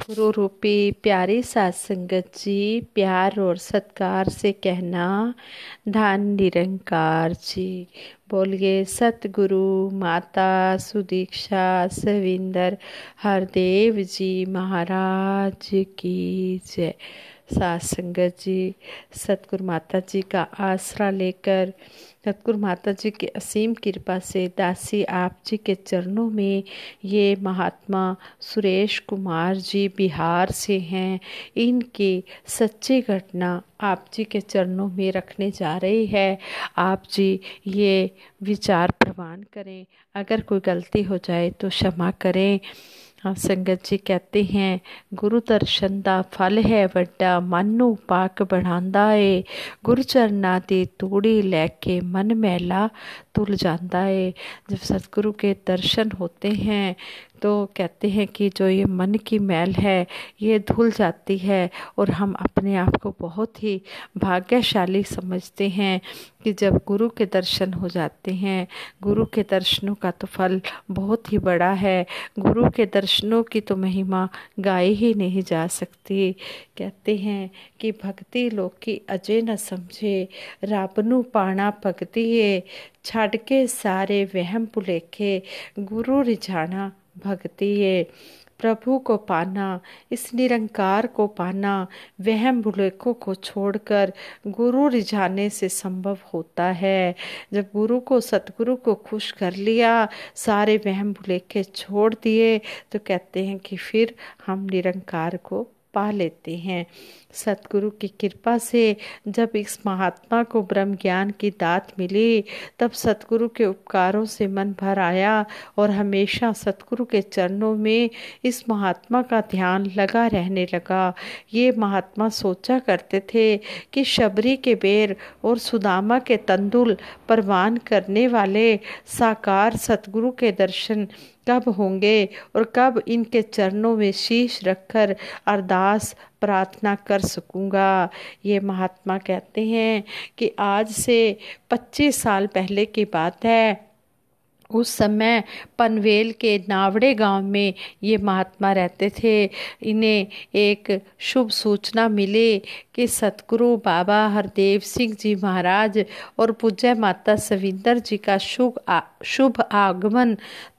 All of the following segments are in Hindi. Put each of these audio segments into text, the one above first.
गुरु रूपी प्यारी साध संगत जी, प्यार और सत्कार से कहना, धन निरंकार जी। बोलिए सतगुरु माता सुदीक्षा सविंदर हरदेव जी महाराज की जय। साध संगत जी, सतगुरु माता जी का आसरा लेकर सतगुरु माता जी की असीम कृपा से दासी आप जी के चरणों में ये महात्मा सुरेश कुमार जी बिहार से हैं। इनकी सच्ची घटना आप जी के चरणों में रखने जा रही है। आप जी ये विचार प्रवान करें, अगर कोई गलती हो जाए तो क्षमा करें। हाँ, संगत जी कहते हैं, गुरु दर्शन दा फल है वड्डा, मन नू पाक बढ़ांदा है। गुरु चरना दी तूड़ी लैके मन मैला धुल जाता है। जब सतगुरु के दर्शन होते हैं तो कहते हैं कि जो ये मन की मैल है ये धुल जाती है, और हम अपने आप को बहुत ही भाग्यशाली समझते हैं कि जब गुरु के दर्शन हो जाते हैं। गुरु के दर्शनों का तो फल बहुत ही बड़ा है। गुरु के दर्शनों की तो महिमा गाई ही नहीं जा सकती। कहते हैं कि भक्ति लोकी अजे न समझे, रब नू पाना भगती है। छड़ के सारे वहम भुलेखे, गुरु रिझाना भक्ति है। प्रभु को पाना, इस निरंकार को पाना, वहम भुलेखों को छोड़कर गुरु रिझाने से संभव होता है। जब गुरु को सतगुरु को खुश कर लिया, सारे वहम भुलेखे छोड़ दिए, तो कहते हैं कि फिर हम निरंकार को पा लेते हैं। सतगुरु की कृपा से जब इस महात्मा को ब्रह्म ज्ञान की दात मिली, तब सतगुरु के उपकारों से मन भर आया और हमेशा सतगुरु के चरणों में इस महात्मा का ध्यान लगा रहने लगा। ये महात्मा सोचा करते थे कि शबरी के बेर और सुदामा के तंदुल परवान करने वाले साकार सतगुरु के दर्शन कब होंगे और कब इनके चरणों में शीश रखकर अरदास प्रार्थना कर सकूंगा। ये महात्मा कहते हैं कि आज से 25 साल पहले की बात है। उस समय पनवेल के नावड़े गांव में ये महात्मा रहते थे। इन्हें एक शुभ सूचना मिली कि सतगुरु बाबा हरदेव सिंह जी महाराज और पूज्य माता सविंदर जी का शुभ आगमन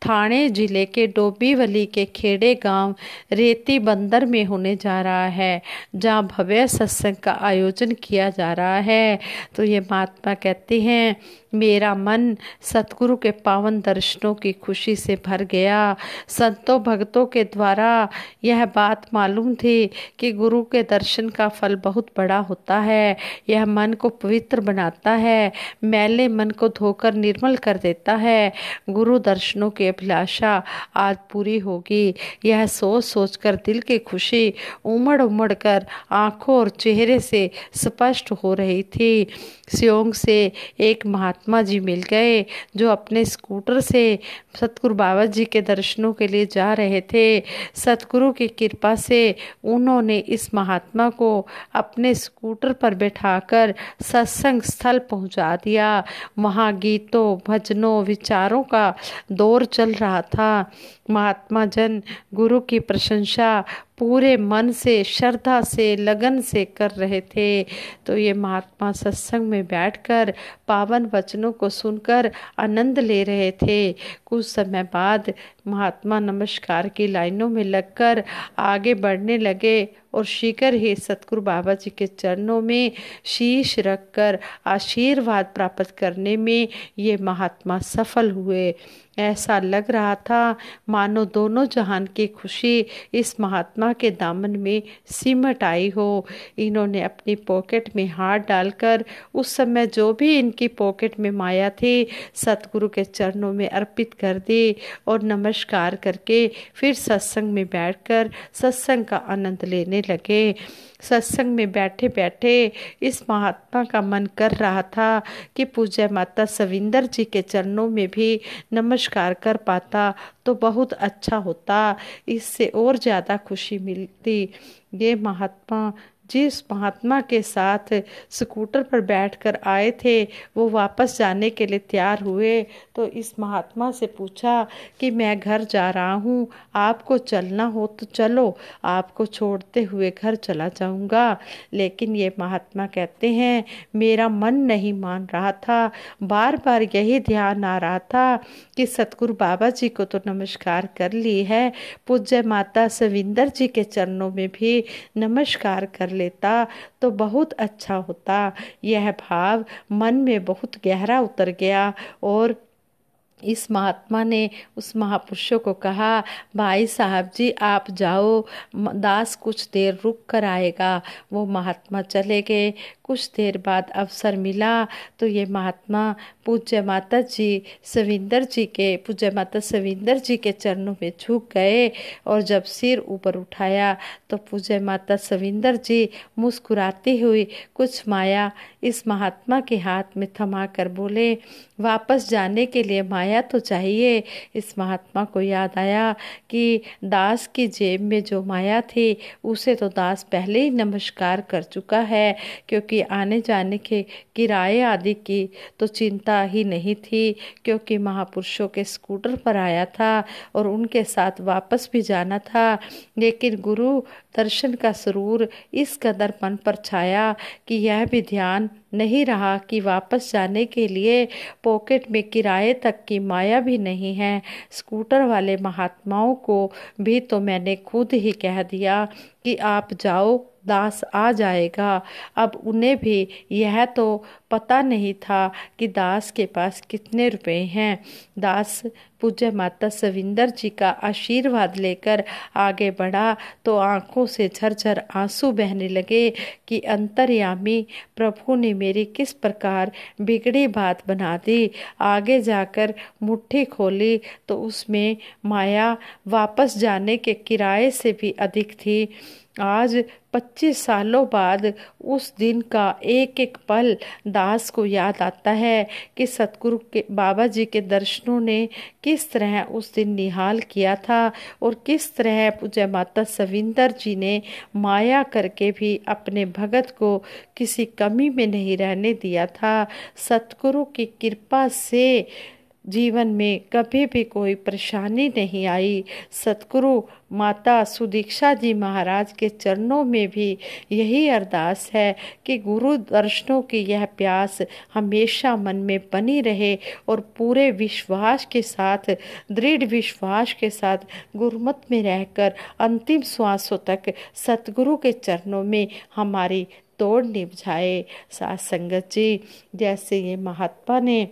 थाने जिले के डोबीवली के खेड़े गांव रेती बंदर में होने जा रहा है, जहां भव्य सत्संग का आयोजन किया जा रहा है। तो ये महात्मा कहते हैं, मेरा मन सतगुरु के पावन दर्शनों की खुशी से भर गया। संतों भक्तों के द्वारा यह बात मालूम थी कि गुरु के दर्शन का फल बहुत बड़ा होता है। यह मन को पवित्र बनाता है, मैले मन को धोकर निर्मल कर देता है। गुरु दर्शनों की अभिलाषा आज पूरी होगी। यह सोच सोचकर दिल की खुशी उमड़ उमड़ कर आंखों और चेहरे से स्पष्ट हो रही थी। सियोंग से एक महात्मा जी मिल गए जो अपने स्कूटर से सतगुरु बाबा जी के दर्शनों के लिए जा रहे थे। सतगुरु की कृपा से उन्होंने इस महात्मा को अपने स्कूटर पर बैठाकर सत्संग स्थल पहुंचा दिया। वहां गीतों भजनों विचारों का दौर चल रहा था। महात्मा जन गुरु की प्रशंसा पूरे मन से, श्रद्धा से, लगन से कर रहे थे। तो ये महात्मा सत्संग में बैठकर पावन वचनों को सुनकर आनंद ले रहे थे। कुछ समय बाद महात्मा नमस्कार की लाइनों में लगकर आगे बढ़ने लगे और शीघ्र ही सतगुरु बाबा जी के चरणों में शीश रखकर आशीर्वाद प्राप्त करने में ये महात्मा सफल हुए। ऐसा लग रहा था मानो दोनों जहान की खुशी इस महात्मा के दामन में सिमट आई हो। इन्होंने अपनी पॉकेट में हाथ डालकर उस समय जो भी इनकी पॉकेट में माया थी सतगुरु के चरणों में अर्पित कर दी और नमस्कार करके फिर सत्संग में बैठकर सत्संग का आनंद लेने लगे। सत्संग में बैठे बैठे इस महात्मा का मन कर रहा था कि पूज्य माता सविंदर जी के चरणों में भी नमस्कार कर पाता तो बहुत अच्छा होता, इससे और ज़्यादा खुशी मिलती। ये महात्मा जिस महात्मा के साथ स्कूटर पर बैठकर आए थे वो वापस जाने के लिए तैयार हुए तो इस महात्मा से पूछा कि मैं घर जा रहा हूँ, आपको चलना हो तो चलो, आपको छोड़ते हुए घर चला जाऊंगा। लेकिन ये महात्मा कहते हैं मेरा मन नहीं मान रहा था, बार बार यही ध्यान आ रहा था कि सतगुरु बाबा जी को तो नमस्कार कर ली है, पूज्य माता सविंदर जी के चरणों में भी नमस्कार कर लेता तो बहुत अच्छा होता। यह भाव मन में बहुत गहरा उतर गया और इस महात्मा ने उस महापुरुषों को कहा भाई साहब जी आप जाओ, दास कुछ देर रुक कर आएगा। वो महात्मा चले गए। कुछ देर बाद अवसर मिला तो ये महात्मा पूज्य माता सविंदर जी के चरणों में झुक गए और जब सिर ऊपर उठाया तो पूज्य माता सविंदर जी मुस्कुराती हुई कुछ माया इस महात्मा के हाथ में थमा कर बोले वापस जाने के लिए माया तो चाहिए। इस महात्मा को याद आया कि दास की जेब में जो माया थी उसे तो दास पहले ही नमस्कार कर चुका है, क्योंकि आने जाने के किराए आदि की तो चिंता ही नहीं थी, क्योंकि महापुरुषों के स्कूटर पर आया था और उनके साथ वापस भी जाना था। लेकिन गुरु दर्शन का सुरूर इस कदर मन पर छाया कि यह भी ध्यान नहीं रहा कि वापस जाने के लिए पॉकेट में किराए तक की माया भी नहीं है। स्कूटर वाले महात्माओं को भी तो मैंने खुद ही कह दिया कि आप जाओ, दास आ जाएगा। अब उन्हें भी यह तो पता नहीं था कि दास के पास कितने रुपए हैं। दास पूज्य माता सविंदर जी का आशीर्वाद लेकर आगे बढ़ा तो आंखों से झरझर आंसू बहने लगे कि अंतर्यामी प्रभु ने मेरी किस प्रकार बिगड़ी बात बना दी। आगे जाकर मुट्ठी खोली तो उसमें माया वापस जाने के किराए से भी अधिक थी। आज 25 सालों बाद उस दिन का एक एक पल दास को याद आता है कि सतगुरु के बाबा जी के दर्शनों ने किस तरह उस दिन निहाल किया था और किस तरह पूज्य माता सविंदर जी ने माया करके भी अपने भगत को किसी कमी में नहीं रहने दिया था। सतगुरु की कृपा से जीवन में कभी भी कोई परेशानी नहीं आई। सतगुरु माता सुदीक्षा जी महाराज के चरणों में भी यही अरदास है कि गुरु दर्शनों की यह प्यास हमेशा मन में बनी रहे और पूरे विश्वास के साथ, दृढ़ विश्वास के साथ गुरुमत में रहकर अंतिम श्वासों तक सतगुरु के चरणों में हमारी तोड़ निभाए। साथ संगत जी, जैसे ये महात्मा ने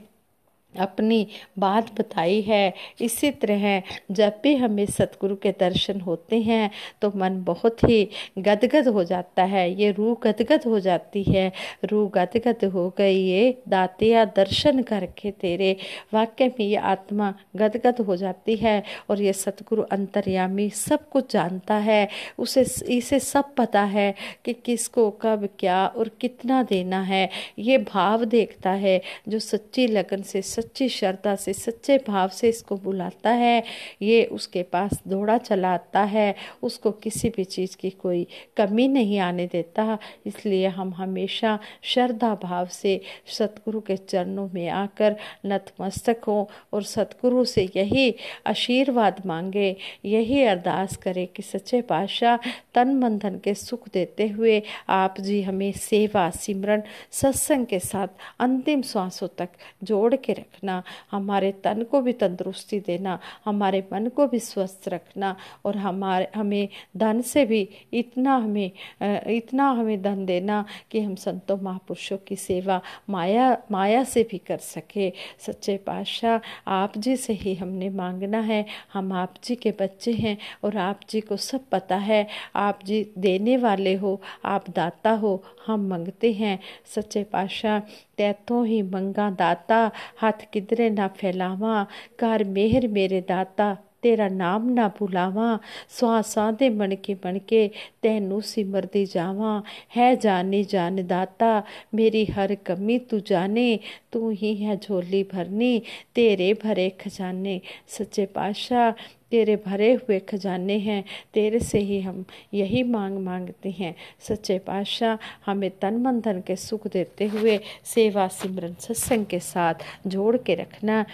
अपनी बात बताई है, इसी तरह जब भी हमें सतगुरु के दर्शन होते हैं तो मन बहुत ही गदगद हो जाता है। ये रूह गदगद हो जाती है। रूह गदगद हो गई ये दातिया दर्शन करके तेरे। वाक्य में ये आत्मा गदगद हो जाती है और ये सतगुरु अंतर्यामी सब कुछ जानता है। इसे सब पता है कि किसको कब क्या और कितना देना है। ये भाव देखता है जो सच्ची लगन से, सच्ची श्रद्धा से, सच्चे भाव से इसको बुलाता है, ये उसके पास दौड़ा चला आता है। उसको किसी भी चीज़ की कोई कमी नहीं आने देता। इसलिए हम हमेशा श्रद्धा भाव से सतगुरु के चरणों में आकर नतमस्तक हों और सतगुरु से यही आशीर्वाद मांगे, यही अरदास करें कि सच्चे पातशाह तन मन धन के सुख देते हुए आप जी हमें सेवा सिमरन सत्संग के साथ अंतिम श्वासों तक जोड़ के रखना, हमारे तन को भी तंदुरुस्ती देना, हमारे मन को भी स्वस्थ रखना और हमें धन से भी इतना हमें धन देना कि हम संतों महापुरुषों की सेवा माया से भी कर सके। सच्चे पातशाह आप जी से ही हमने मांगना है। हम आप जी के बच्चे हैं और आप जी को सब पता है। आप जी देने वाले हो, आप दाता हो, हम मंगते हैं। सच्चे पातशाह तैथों ही मंगा दाता, हाथ किधरे ना फैलावा, कर मेहर मेरे दाता, तेरा नाम ना भुलावा, श्वासां दे बनके तैनू सिमरदी जावा, है जानी जान दाता, मेरी हर कमी तू जाने, तू ही है झोली भरनी, तेरे भरे खजाने। सच्चे पातशाह तेरे भरे हुए खजाने हैं, तेरे से ही हम यही मांगते हैं। सच्चे पातशाह हमें तन मन धन के सुख देते हुए सेवा सिमरन सत्संग के साथ जोड़ के रखना।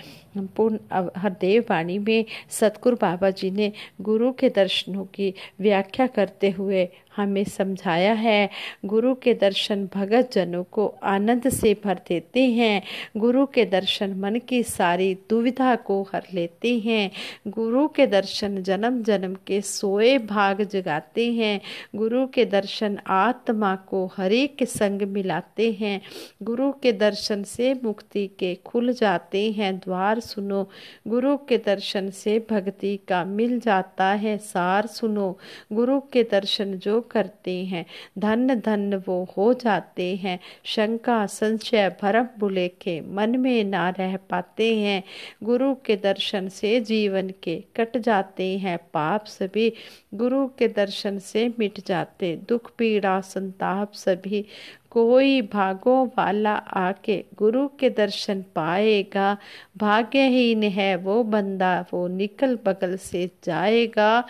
पूर्ण हरदेव वाणी में सतगुरु बाबा जी ने गुरु के दर्शनों की व्याख्या करते हुए हमें समझाया है। गुरु के दर्शन भगत जनों को आनंद से भर देते हैं। गुरु के दर्शन मन की सारी दुविधा को हर लेते हैं। गुरु के दर्शन जन्म जन्म के सोए भाग जगाते हैं। गुरु के दर्शन आत्मा को हरि के संग मिलाते हैं। गुरु के दर्शन से मुक्ति के खुल जाते हैं द्वार। सुनो गुरु के दर्शन से भक्ति का मिल जाता है सार। सुनो गुरु के दर्शन जो करते हैं धन्य धन्य वो हो जाते हैं। शंका संशय भरम भुलेखे मन में ना रह पाते हैं। गुरु के दर्शन से जीवन के कट जाते हैं पाप सभी। गुरु के दर्शन से मिट जाते दुख पीड़ा संताप सभी। कोई भागों वाला आके गुरु के दर्शन पाएगा। भाग्यहीन है वो बंदा, वो निकल बगल से जाएगा।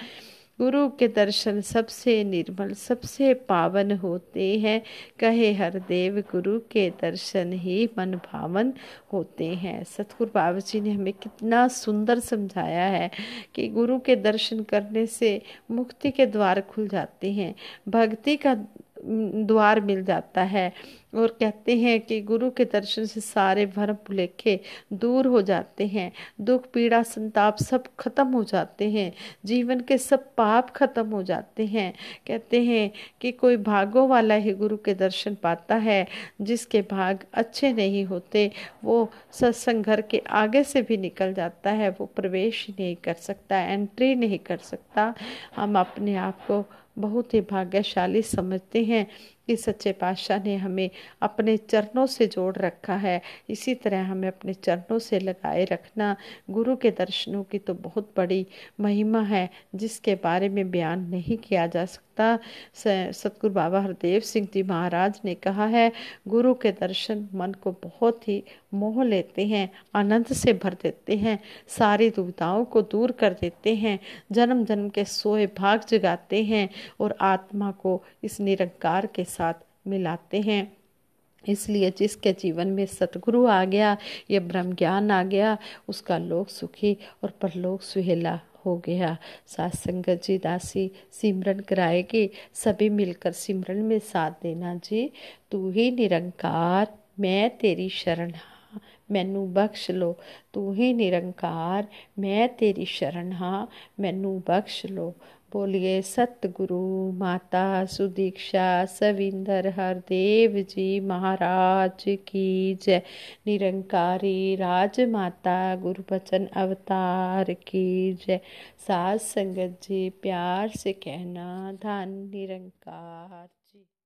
गुरु के दर्शन सबसे निर्मल सबसे पावन होते हैं। कहे हरदेव गुरु के दर्शन ही मन भावन होते हैं। सतगुरु बाबा जी ने हमें कितना सुंदर समझाया है कि गुरु के दर्शन करने से मुक्ति के द्वार खुल जाते हैं, भक्ति का द्वार मिल जाता है। और कहते हैं कि गुरु के दर्शन से सारे भरम भुलेखे दूर हो जाते हैं, दुख पीड़ा संताप सब खत्म हो जाते हैं, जीवन के सब पाप खत्म हो जाते हैं। कहते हैं कि कोई भागों वाला ही गुरु के दर्शन पाता है। जिसके भाग अच्छे नहीं होते वो सत्संग घर के आगे से भी निकल जाता है, वो प्रवेश ही नहीं कर सकता, एंट्री नहीं कर सकता। हम अपने आप को बहुत ही भाग्यशाली समझते हैं कि सच्चे पातशाह ने हमें अपने चरणों से जोड़ रखा है। इसी तरह हमें अपने चरणों से लगाए रखना। गुरु के दर्शनों की तो बहुत बड़ी महिमा है जिसके बारे में बयान नहीं किया जा सकता। सतगुरु बाबा हरदेव सिंह जी महाराज ने कहा है, गुरु के दर्शन मन को बहुत ही मोह लेते हैं, आनंद से भर देते हैं, सारी दुविधाओं को दूर कर देते हैं, जन्म जन्म के सोए भाग जगाते हैं और आत्मा को इस निरंकार के साथ मिलाते हैं। इसलिए जिसके जीवन में सतगुरु आ गया, ये ब्रह्म ज्ञान आ गया, उसका लोक सुखी और परलोक सुहेला हो गया। साथ संगत जी दासी सिमरन कराएगी, सभी मिलकर सिमरन में साथ देना जी। तू ही निरंकार मैं तेरी शरण हाँ, मैनू बख्श लो। तू ही निरंकार मैं तेरी शरण हाँ, मैनू बख्श लो। बोलिए सतगुरु माता सुदीक्षा सविंदर हरदेव जी महाराज की जय। निरंकारी राजमाता गुरुबचन अवतार की जय। साथ संगत जी प्यार से कहना धन निरंकार जी।